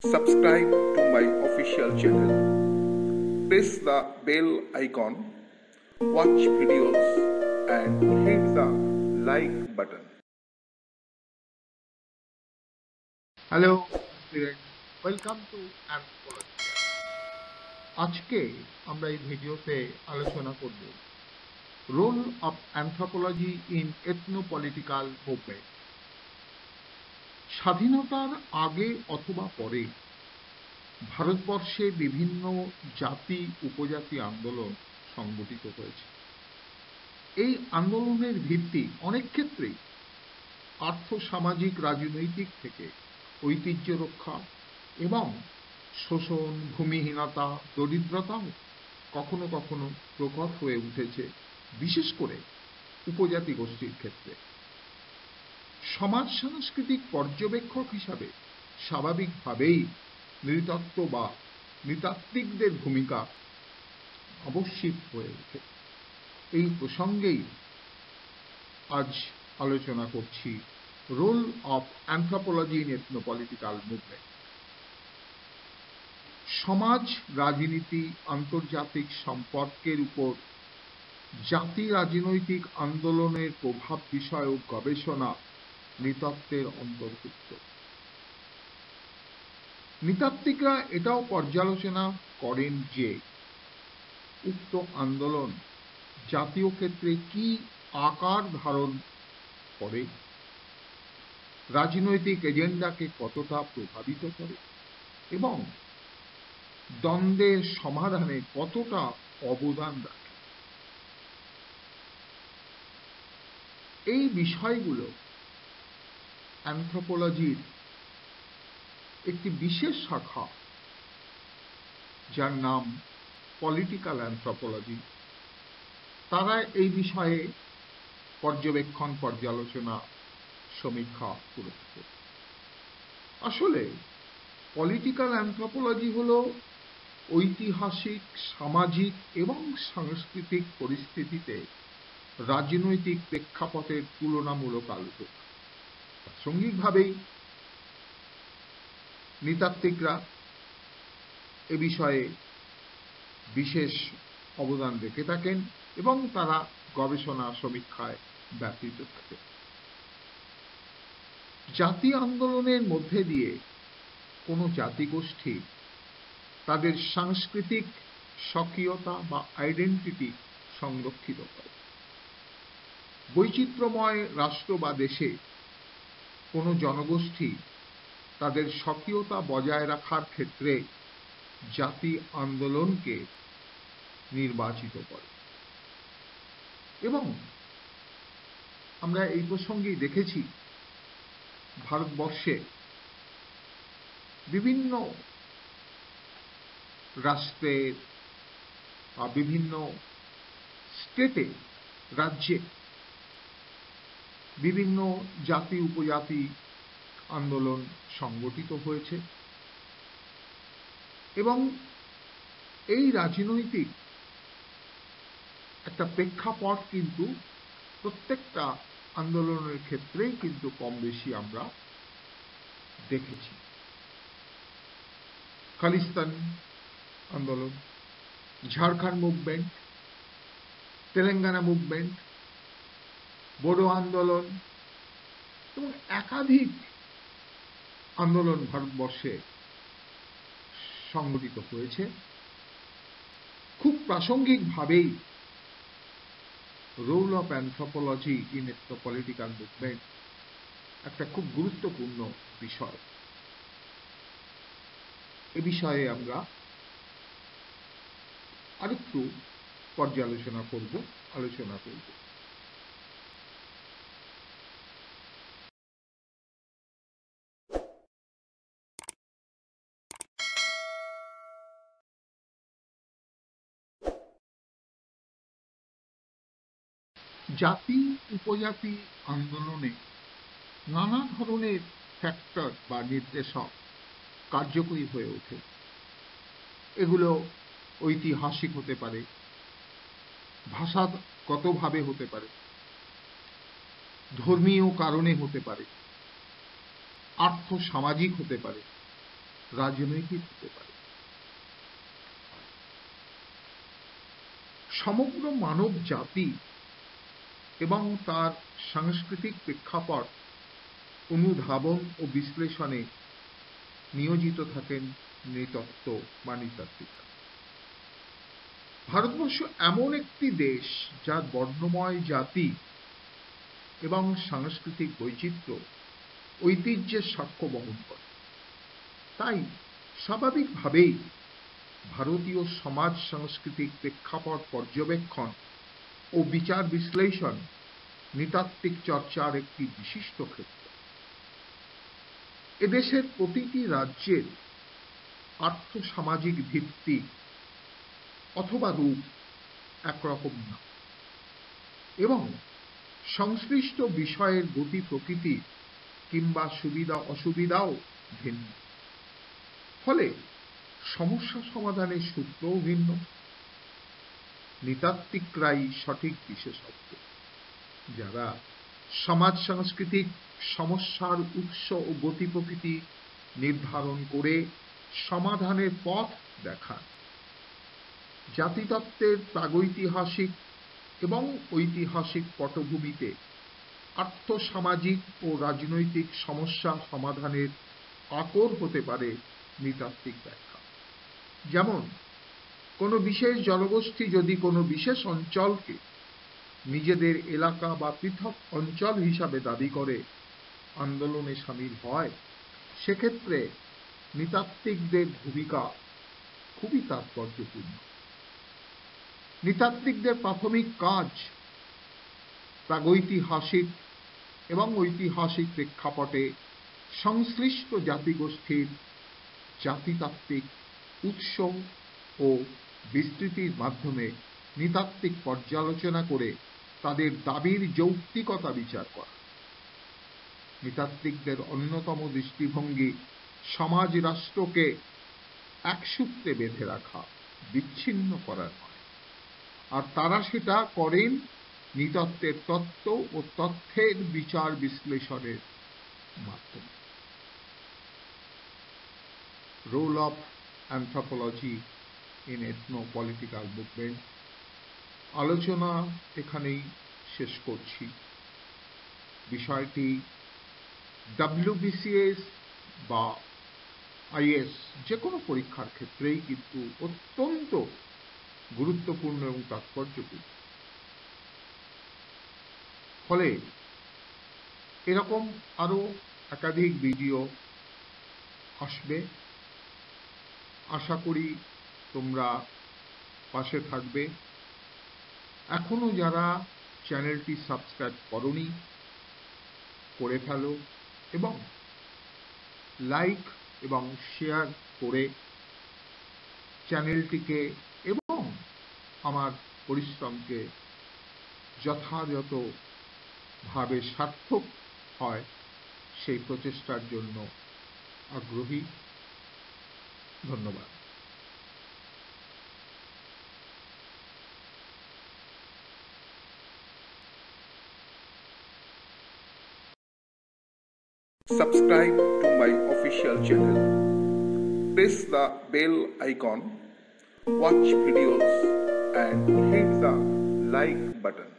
Subscribe to my official channel. Press the bell icon, watch videos, and hit the like button. Hello student, welcome to anthropology. আজকে আমরা এই ভিডিওতে আলোচনা করব role of anthropology in ethno political movement. স্বাধীনতার আগে অথবা পরে ভারতবর্ষে বিভিন্ন জাতি উপজাতি আন্দোলন সংগঠিত হয়েছে। এই আন্দোলনের ভিত্তি অনেক ক্ষেত্রেই আর্থসামাজিক রাজনৈতিক থেকে ঐতিহ্য রক্ষা এবং শোষণ, ভূমিহীনতা, দরিদ্রতাও কখনো কখনো প্রকট হয়ে উঠেছে, বিশেষ করে উপজাতি গোষ্ঠীর ক্ষেত্রে। সমাজ সাংস্কৃতিক পর্যবেক্ষক হিসাবে স্বাভাবিকভাবেই নৃতত্ত্ব বা নৃতাত্ত্বিকদের ভূমিকা আবশ্যিক হয়ে ওঠে। এই প্রসঙ্গেই আজ আলোচনা করছি role of anthropology in ethno political movement. সমাজ, রাজনীতি, আন্তর্জাতিক সম্পর্কের উপর জাতি রাজনৈতিক আন্দোলনের প্রভাব বিষয়ক গবেষণা নৃতত্ত্বের অন্তর্ভুক্ত। নৃতাত্ত্বিকরা এটাও পর্যালোচনা করেন যে উক্ত আন্দোলন জাতীয় ক্ষেত্রে কি আকার ধারণ করে, রাজনৈতিক এজেন্ডাকে কতটা প্রভাবিত করে এবং দ্বন্দ্বের সমাধানে কতটা অবদান রাখে। এই বিষয়গুলো অ্যানথ্রোপোলজির একটি বিশেষ শাখা, যার নাম পলিটিক্যাল অ্যানথ্রোপোলজি, তারা এই বিষয়ে পর্যবেক্ষণ, পর্যালোচনা, সমীক্ষা করে থাকে। আসলে পলিটিক্যাল অ্যানথ্রোপোলজি হলো ঐতিহাসিক, সামাজিক এবং সাংস্কৃতিক পরিস্থিতিতে রাজনৈতিক প্রেক্ষাপটের তুলনামূলক আলোচনা। প্রাসঙ্গিকভাবেই নৃতাত্ত্বিকরা এ বিষয়ে বিশেষ অবদান রেখে থাকেন এবং তারা গবেষণা সমীক্ষায় ব্যাপৃত থাকে। জাতি আন্দোলনের মধ্যে দিয়ে কোনো জাতিগোষ্ঠী তাদের সাংস্কৃতিক স্বকীয়তা বা আইডেন্টিটি সংরক্ষিত করে। বৈচিত্র্যময় রাষ্ট্র বা দেশে কোনো জনগোষ্ঠী তাদের স্বকীয়তা বজায় রাখার ক্ষেত্রে জাতি আন্দোলনকে নির্বাচিত করে। এবং আমরা এই প্রসঙ্গেই দেখেছি ভারতবর্ষে বিভিন্ন রাষ্ট্রের বা বিভিন্ন স্টেটে, রাজ্যে বিভিন্ন জাতি উপজাতি আন্দোলন সংগঠিত হয়েছে এবং এই রাজনৈতিক একটা প্রেক্ষাপট কিন্তু প্রত্যেকটা আন্দোলনের ক্ষেত্রেই কিন্তু কম বেশি আমরা দেখেছি। খালিস্তান আন্দোলন, ঝাড়খণ্ড মুভমেন্ট, তেলেঙ্গানা মুভমেন্ট, বোডো আন্দোলন এবং একাধিক আন্দোলন ভারতবর্ষে সংগঠিত হয়েছে। খুব প্রাসঙ্গিকভাবেই role of anthropology in ethno political movement একটা খুব গুরুত্বপূর্ণ বিষয়। এ বিষয়ে আমরা আরেকটু পর্যালোচনা করব, আলোচনা করব। জাতি উপজাতি আন্দোলনে নানা ধরনের ফ্যাক্টর বা নির্দেশক কার্যকরী হয়ে ওঠে। এগুলো ঐতিহাসিক হতে পারে, ভাষাগতভাবে হতে পারে, ধর্মীয় কারণে হতে পারে, আর্থসামাজিক হতে পারে রাজনৈতিক হতে পারে। সমগ্র মানব জাতি এবং তার সাংস্কৃতিক প্রেক্ষাপট অনুধাবন ও বিশ্লেষণে নিয়োজিত থাকেন নৃতত্ত্ব বা নৃতাত্ত্বিকরা। ভারতবর্ষ এমন একটি দেশ যার বর্ণময় জাতি এবং সাংস্কৃতিক বৈচিত্র্য ঐতিহ্যের সাক্ষ্য বহন করে। তাই স্বাভাবিকভাবেই ভারতীয় সমাজ সাংস্কৃতিক প্রেক্ষাপট পর্যবেক্ষণ ও বিচার বিশ্লেষণ নৃতাত্ত্বিক চর্চার একটি বিশিষ্ট ক্ষেত্র। এদেশের প্রতিটি রাজ্যের আর্থসামাজিক ভিত্তি অথবা রূপ একরকম না, এবং সংশ্লিষ্ট বিষয়ের গতি প্রকৃতি কিংবা সুবিধা অসুবিধাও ভিন্ন। ফলে সমস্যা সমাধানের সূত্রও ভিন্ন। নৃতাত্ত্বিকরাই সঠিক বিশেষজ্ঞ, যারা সমাজ সাংস্কৃতিক সমস্যার উৎস ও গতি প্রকৃতি নির্ধারণ করে সমাধানের পথ দেখান। জাতিতত্ত্বের প্রাগৈতিহাসিক এবং ঐতিহাসিক পটভূমিতে আর্থসামাজিক ও রাজনৈতিক সমস্যা সমাধানের আকর হতে পারে নৃতাত্ত্বিক ব্যাখ্যা। যেমন কোনো বিশেষ জনগোষ্ঠী যদি কোনো বিশেষ অঞ্চলকে নিজেদের এলাকা বা পৃথক অঞ্চল হিসাবে দাবি করে আন্দোলনে সামিল হয়, সেক্ষেত্রে নৃতাত্ত্বিকদের ভূমিকা খুবই তাৎপর্যপূর্ণ। নৃতাত্ত্বিকদের প্রাথমিক কাজ প্রাগৈতিহাসিক এবং ঐতিহাসিক প্রেক্ষাপটে সংশ্লিষ্ট জাতিগোষ্ঠীর জাতিতাত্ত্বিক উৎস ও বিস্তৃতির মাধ্যমে নৃতাত্ত্বিক পর্যালোচনা করে তাদের দাবির যৌক্তিকতা বিচার করা। নৃতাত্ত্বিকদের অন্যতম দৃষ্টিভঙ্গি সমাজ রাষ্ট্রকে এক সূত্রে বেঁধে রাখা, বিচ্ছিন্ন করার নয়, আর তারা সেটা করেন নৃতত্ত্বের তত্ত্ব ও তথ্যের বিচার বিশ্লেষণের মাধ্যমে। Role of anthropology in ethno political movement আলোচনা এখানেই শেষ করছি। বিষয়টি WBCS বা IAS যে কোনো পরীক্ষার ক্ষেত্রেই কিন্তু অত্যন্ত গুরুত্বপূর্ণ এবং তাৎপর্যপূর্ণ। ফলে এরকম আরো একাধিক ভিডিও আসবে। আশা করি তোমরা পাশে থাকবে। এখনো যারা চ্যানেলটি সাবস্ক্রাইব করোনি, করে ফেলো এবং লাইক এবং শেয়ার করে চ্যানেলটিকে এবং আমার পরিশ্রমকে যথাযথভাবে সার্থক হয় সেই প্রচেষ্টার জন্য আগ্রহী। ধন্যবাদ। Subscribe to my official channel. Press the bell icon, watch videos and hit the like button.